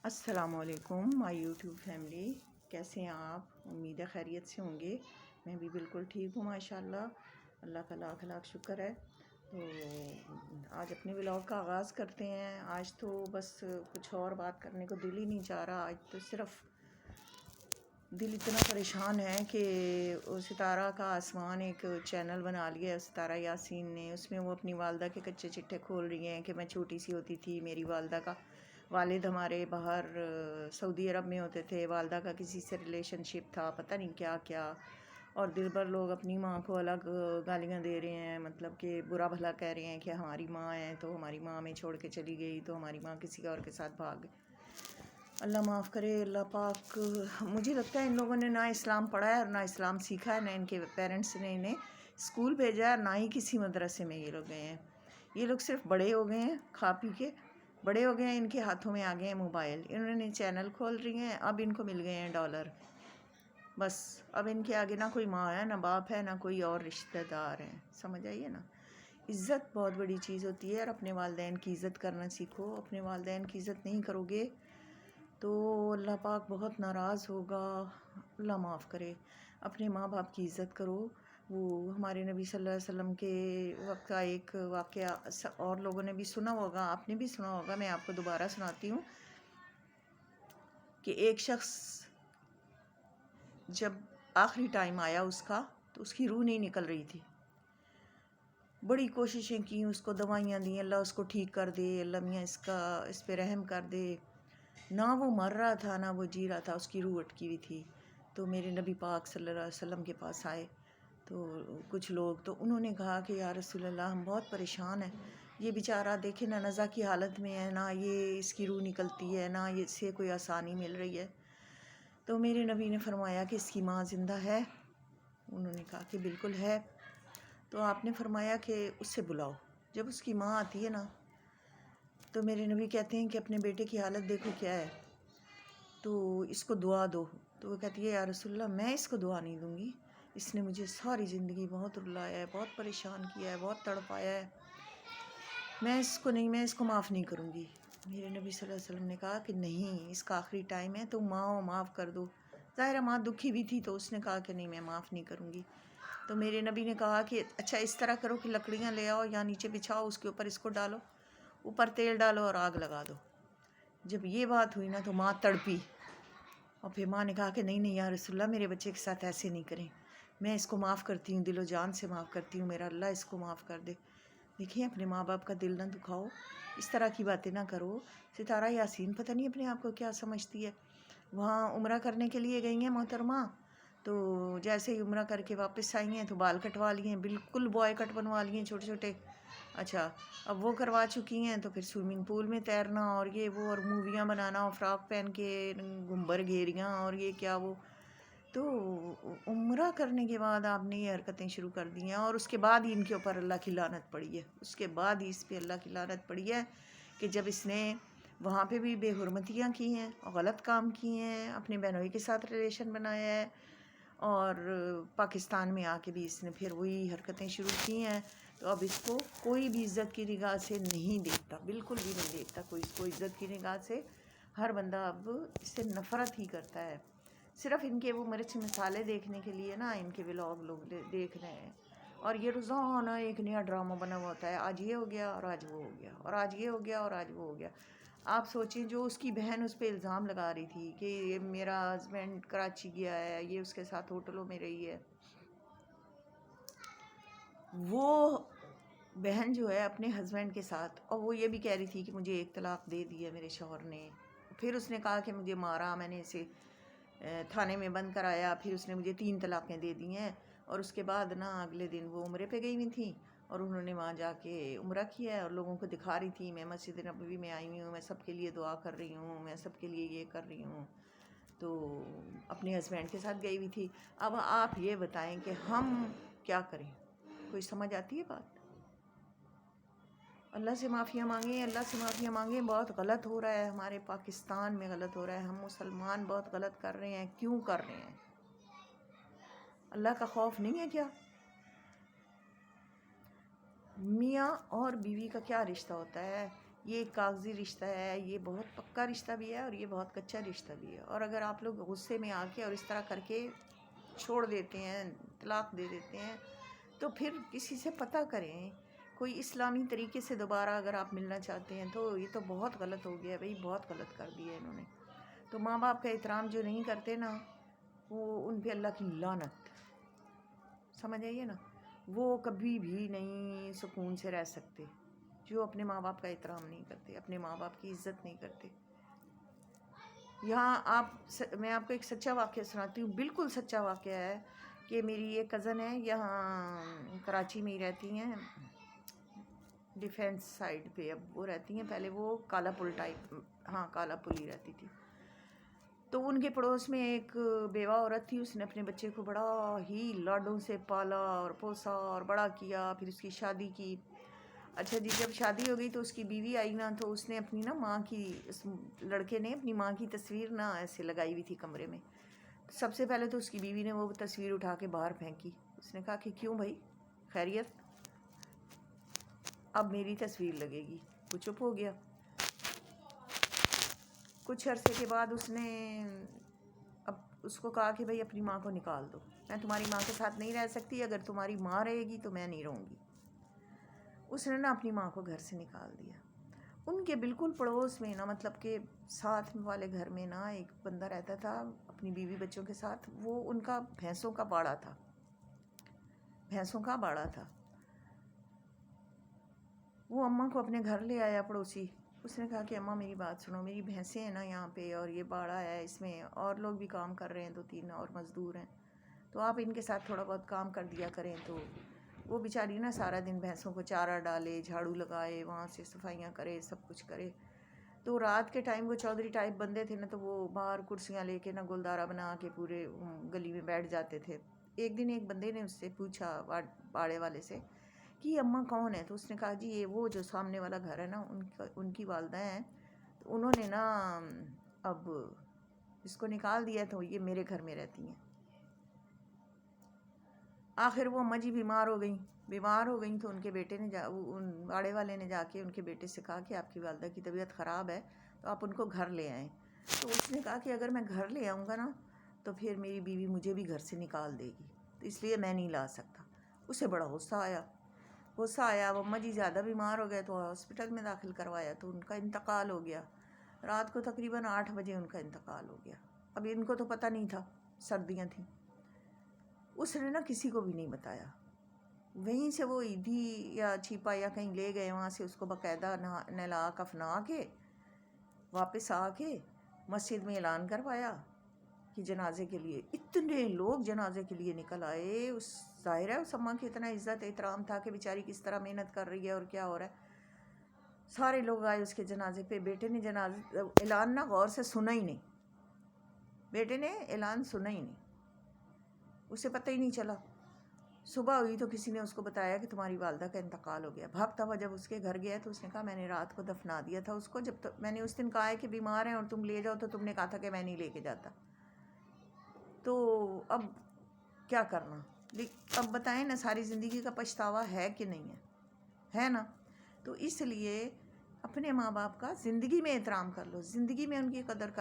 السلام علیکم مائی YouTube family, کیسے ہیں آپ؟ امید ہے خیریت سے ہوں گے۔ میں بھی بالکل ٹھیک ہوں ماشاءاللہ، اللہ کا لاکھ لاکھ شکر ہے۔ تو آج اپنے ولاگ کا آغاز کرتے ہیں۔ آج تو بس کچھ اور بات کرنے کو دل ہی نہیں چاہ رہا، آج تو صرف دل اتنا پریشان ہے کہ ستارہ کا آسمان ایک چینل بنا لیا ہے ستارہ یاسین نے، اس میں وہ اپنی والدہ کے کچے چٹھے کھول رہی ہیں کہ میں چھوٹی سی ہوتی تھی، میری والدہ کا والد ہمارے باہر سعودی عرب میں ہوتے تھے، والدہ کا کسی سے ریلیشن شپ تھا، پتہ نہیں کیا کیا، اور دل بھر لوگ اپنی ماں کو الگ گالیاں دے رہے ہیں، مطلب کہ برا بھلا کہہ رہے ہیں کہ ہماری ماں ہے تو ہماری ماں ہمیں چھوڑ کے چلی گئی، تو ہماری ماں کسی اور کے ساتھ بھاگ گئی۔ اللہ معاف کرے، اللہ پاک۔ مجھے لگتا ہے ان لوگوں نے نہ اسلام پڑھا ہے اور نہ اسلام سیکھا ہے، نہ ان کے پیرنٹس نے انہیں اسکول بھیجا ہے، نہ ہی کسی مدرسے میں یہ لوگ گئے ہیں۔ یہ لوگ صرف بڑے ہو گئے ہیں، کھا پی کے بڑے ہو گئے ہیں، ان کے ہاتھوں میں آ گئے ہیں موبائل، انہوں نے چینل کھول رہی ہیں، اب ان کو مل گئے ہیں ڈالر، بس اب ان کے آگے نہ کوئی ماں ہے، نہ باپ ہے، نہ کوئی اور رشتہ دار ہیں، سمجھ آئیے نا۔ عزت بہت بڑی چیز ہوتی ہے، اور اپنے والدین کی عزت کرنا سیکھو۔ اپنے والدین کی عزت نہیں کرو گے تو اللہ پاک بہت ناراض ہوگا، اللہ معاف کرے۔ اپنے ماں باپ کی عزت کرو۔ وہ ہمارے نبی صلی اللہ علیہ وسلم کے وقت کا ایک واقعہ اور لوگوں نے بھی سنا ہوگا، آپ نے بھی سنا ہوگا، میں آپ کو دوبارہ سناتی ہوں کہ ایک شخص جب آخری ٹائم آیا اس کا، تو اس کی روح نہیں نکل رہی تھی، بڑی کوششیں کی، اس کو دوائیاں دیں، اللہ اس کو ٹھیک کر دے، اللہ میاں اس پہ رحم کر دے، نہ وہ مر رہا تھا نہ وہ جی رہا تھا، اس کی روح اٹکی ہوئی تھی۔ تو میرے نبی پاک صلی اللہ علیہ وسلم کے پاس آئے تو کچھ لوگ، تو انہوں نے کہا کہ یا رسول اللہ، ہم بہت پریشان ہیں، یہ بیچارہ دیکھیں نہ نزا کی حالت میں ہے، نہ یہ اس کی روح نکلتی ہے، نہ اس سے کوئی آسانی مل رہی ہے۔ تو میرے نبی نے فرمایا کہ اس کی ماں زندہ ہے؟ انہوں نے کہا کہ بالکل ہے۔ تو آپ نے فرمایا کہ اس سے بلاؤ۔ جب اس کی ماں آتی ہے نا، تو میرے نبی کہتے ہیں کہ اپنے بیٹے کی حالت دیکھو کیا ہے، تو اس کو دعا دو۔ تو وہ کہتی ہے یا رسول اللہ، میں اس کو دعا نہیں دوں گی، اس نے مجھے ساری زندگی بہت رلایا ہے، بہت پریشان کیا ہے، بہت تڑپایا ہے، میں اس کو معاف نہیں کروں گی۔ میرے نبی صلی اللہ علیہ وسلم نے کہا کہ نہیں، اس کا آخری ٹائم ہے، تو ماں کو معاف کر دو۔ ظاہر ماں دکھی بھی تھی، تو اس نے کہا کہ نہیں، میں معاف نہیں کروں گی۔ تو میرے نبی نے کہا کہ اچھا اس طرح کرو کہ لکڑیاں لے آؤ، یا نیچے بچھاؤ، اس کے اوپر اس کو ڈالو، اوپر تیل ڈالو اور آگ لگا دو۔ جب یہ بات ہوئی نا، تو ماں تڑپی، اور پھر ماں نے کہا کہ نہیں نہیں یا رسول اللہ، میرے بچے کے ساتھ ایسے نہیں کریں، میں اس کو معاف کرتی ہوں، دل و جان سے معاف کرتی ہوں، میرا اللہ اس کو معاف کر دے۔ دیکھیں، اپنے ماں باپ کا دل نہ دکھاؤ، اس طرح کی باتیں نہ کرو۔ ستارہ یاسین پتہ نہیں اپنے آپ کو کیا سمجھتی ہے، وہاں عمرہ کرنے کے لیے گئی ہیں محترمہ، تو جیسے ہی عمرہ کر کے واپس آئی ہیں تو بال کٹوا لیے ہیں، بالکل بوائے کٹ بنوا لیے ہیں، چھوٹے چھوٹے۔ اچھا، اب وہ کروا چکی ہیں، تو پھر سوئمنگ پول میں تیرنا اور یہ وہ، اور موویاں بنانا، اور فراک پہن کے گھمبر گھیریاں اور یہ کیا وہ۔ تو عمرہ کرنے کے بعد آپ نے یہ حرکتیں شروع کر دی ہیں، اور اس کے بعد ہی ان کے اوپر اللہ کی لعنت پڑی ہے، اس کے بعد ہی اس پہ اللہ کی لعنت پڑی ہے کہ جب اس نے وہاں پہ بھی بے حرمتیاں کی ہیں، غلط کام کیے ہیں، اپنے بہنوئی کے ساتھ ریلیشن بنایا ہے، اور پاکستان میں آ کے بھی اس نے پھر وہی حرکتیں شروع کی ہیں، تو اب اس کو کوئی بھی عزت کی نگاہ سے نہیں دیکھتا، بالکل بھی نہیں دیکھتا کوئی اس کو عزت کی نگاہ سے۔ ہر بندہ اب اس سے نفرت ہی کرتا ہے، صرف ان کے وہ مرچ مسالے دیکھنے کے لیے نا، ان کے ولاگ لوگ دیکھ رہے ہیں، اور یہ روزانہ ایک نیا ڈرامہ بنا ہوا ہوتا ہے، آج یہ ہو گیا اور آج وہ ہو گیا، اور آج یہ ہو گیا اور آج وہ ہو گیا۔ آپ سوچیں، جو اس کی بہن اس پہ الزام لگا رہی تھی کہ یہ میرا ہسبینڈ کراچی گیا ہے، یہ اس کے ساتھ ہوٹلوں میں رہی ہے، وہ بہن جو ہے اپنے ہسبینڈ کے ساتھ، اور وہ یہ بھی کہہ رہی تھی کہ مجھے ایک طلاق دے دی ہے میرے شوہر نے، پھر اس نے کہا کہ مجھے مارا، میں نے اسے تھانے میں بند کرایا، پھر اس نے مجھے 3 طلاقیں دے دی ہیں، اور اس کے بعد نا اگلے دن وہ عمرے پہ گئی ہوئی تھیں، اور انہوں نے وہاں جا کے عمرہ کیا ہے، اور لوگوں کو دکھا رہی تھی میں مسجد نبوی میں آئی ہوئی ہوں، میں سب کے لیے دعا کر رہی ہوں، میں سب کے لیے یہ کر رہی ہوں، تو اپنے ہسبینڈ کے ساتھ گئی ہوئی تھی۔ اب آپ یہ بتائیں کہ ہم کیا کریں؟ کوئی سمجھ آتی ہے بات؟ اللہ سے معافیاں مانگیں، اللہ سے معافیاں مانگیں، بہت غلط ہو رہا ہے ہمارے پاکستان میں، غلط ہو رہا ہے، ہم مسلمان بہت غلط کر رہے ہیں، کیوں کر رہے ہیں؟ اللہ کا خوف نہیں ہے کیا؟ میاں اور بیوی کا کیا رشتہ ہوتا ہے یہ ایک کاغذی رشتہ ہے، یہ بہت پکا رشتہ بھی ہے اور یہ بہت کچا رشتہ بھی ہے. اور اگر آپ لوگ غصے میں آ کے اور اس طرح کر کے چھوڑ دیتے ہیں، طلاق دے دیتے ہیں، تو پھر کسی سے پتہ کریں. کوئی اسلامی طریقے سے دوبارہ اگر آپ ملنا چاہتے ہیں تو یہ تو بہت غلط ہو گیا بھائی، بہت غلط کر دیا انہوں نے. تو ماں باپ کا احترام جو نہیں کرتے نا، وہ ان پہ اللہ کی لعنت. سمجھ آئیے نا، وہ کبھی بھی نہیں سکون سے رہ سکتے. جو اپنے ماں باپ کا احترام نہیں کرتے، اپنے ماں باپ کی عزت نہیں کرتے. یہاں میں آپ کو ایک سچا واقعہ سناتی ہوں، بالکل سچا واقعہ ہے. کہ میری ایک کزن ہے، یہاں کراچی میں ہی رہتی ہیں، ڈیفینس سائڈ پہ اب وہ رہتی ہیں. پہلے وہ کالا پل ٹائپ، ہاں کالا پل ہی رہتی تھی. تو ان کے پڑوس میں ایک بیوہ عورت تھی. اس نے اپنے بچے کو بڑا ہی لاڈوں سے پالا اور پوسا اور بڑا کیا. پھر اس کی شادی کی. اچھا جی، جب شادی ہو گئی تو اس کی بیوی آئی نا، تو اس نے اپنی نا ماں کی، اس لڑکے نے اپنی ماں کی تصویر نا ایسے لگائی ہوئی تھی کمرے میں. سب سے پہلے تو اس کی بیوی نے وہ تصویر اٹھا کے باہر پھینکی. اس نے کہا کہ کیوں بھائی، خیریت؟ اب میری تصویر لگے گی. وہ چپ ہو گیا. کچھ عرصے کے بعد اس نے اب اس کو کہا کہ بھائی اپنی ماں کو نکال دو، میں تمہاری ماں کے ساتھ نہیں رہ سکتی، اگر تمہاری ماں رہے گی تو میں نہیں رہوں گی. اس نے نا اپنی ماں کو گھر سے نکال دیا. ان کے بالکل پڑوس میں نا، مطلب کہ ساتھ والے گھر میں نا ایک بندہ رہتا تھا اپنی بیوی بچوں کے ساتھ. وہ ان کا بھینسوں کا باڑا تھا، بھینسوں کا باڑا تھا. وہ اماں کو اپنے گھر لے آیا پڑوسی. اس نے کہا کہ اماں میری بات سنو، میری بھینسیں ہیں نا یہاں پہ، اور یہ باڑا ہے، اس میں اور لوگ بھی کام کر رہے ہیں، 2-3 اور مزدور ہیں، تو آپ ان کے ساتھ تھوڑا بہت کام کر دیا کریں. تو وہ بیچاری نا سارا دن بھینسوں کو چارہ ڈالے، جھاڑو لگائے، وہاں سے صفائیاں کرے، سب کچھ کرے. تو رات کے ٹائم وہ چودھری ٹائپ بندے تھے نا، تو وہ باہر کرسیاں لے کے نا گلدارہ بنا کے پورے گلی میں بیٹھ جاتے تھے. ایک دن ایک بندے نے اس سے پوچھا، باڑے والے سے، کہ یہ اماں کون ہے؟ تو اس نے کہا جی یہ وہ جو سامنے والا گھر ہے نا، ان کی والدہ ہیں. تو انہوں نے نا اب اس کو نکال دیا، تو یہ میرے گھر میں رہتی ہیں. آخر وہ اماں جی بیمار ہو گئیں. تو ان کے بیٹے نے ان باڑے والے نے جا کے ان کے بیٹے سے کہا کہ آپ کی والدہ کی طبیعت خراب ہے، تو آپ ان کو گھر لے آئیں. تو اس نے کہا کہ اگر میں گھر لے آؤں گا نا تو پھر میری بیوی مجھے بھی گھر سے نکال دے گی، تو اس لیے میں نہیں لا سکتا. اسے بڑا غصہ آیا. اب اماں جی زیادہ بیمار ہو گئے تو ہاسپٹل میں داخل کروایا، تو ان کا انتقال ہو گیا. رات کو تقریباً 8 بجے ان کا انتقال ہو گیا. اب ان کو تو پتہ نہیں تھا، سردیاں تھیں. اس نے نا کسی کو بھی نہیں بتایا. وہیں سے وہ ایدھی یا چھپا یا کہیں لے گئے، وہاں سے اس کو باقاعدہ نہلا کفنا کے واپس آ کے مسجد میں اعلان کروایا کہ جنازے کے لیے. اتنے لوگ جنازے کے لیے نکل آئے. ظاہر ہے اس اماں کی اتنا عزت احترام تھا کہ بیچاری کس طرح محنت کر رہی ہے اور کیا ہو رہا ہے. سارے لوگ آئے اس کے جنازے پہ. بیٹے نے اعلان نہ غور سے سنا ہی نہیں. بیٹے نے اعلان سنا ہی نہیں، اسے پتہ ہی نہیں چلا. صبح ہوئی تو کسی نے اس کو بتایا کہ تمہاری والدہ کا انتقال ہو گیا. بھاگتا ہوا جب اس کے گھر گیا تو اس نے کہا میں نے رات کو دفنا دیا تھا اس کو. جب میں نے اس دن کہا ہے کہ بیمار ہیں اور تم لے جاؤ، تو تم نے کہا تھا کہ میں نہیں لے کے جاتا. تو اب کیا کرنا؟ اب بتائیں نا، ساری زندگی کا پچھتاوا ہے کہ نہیں ہے نا؟ تو اس لیے اپنے ماں باپ کا زندگی میں احترام کر لو، زندگی میں ان کی قدر کر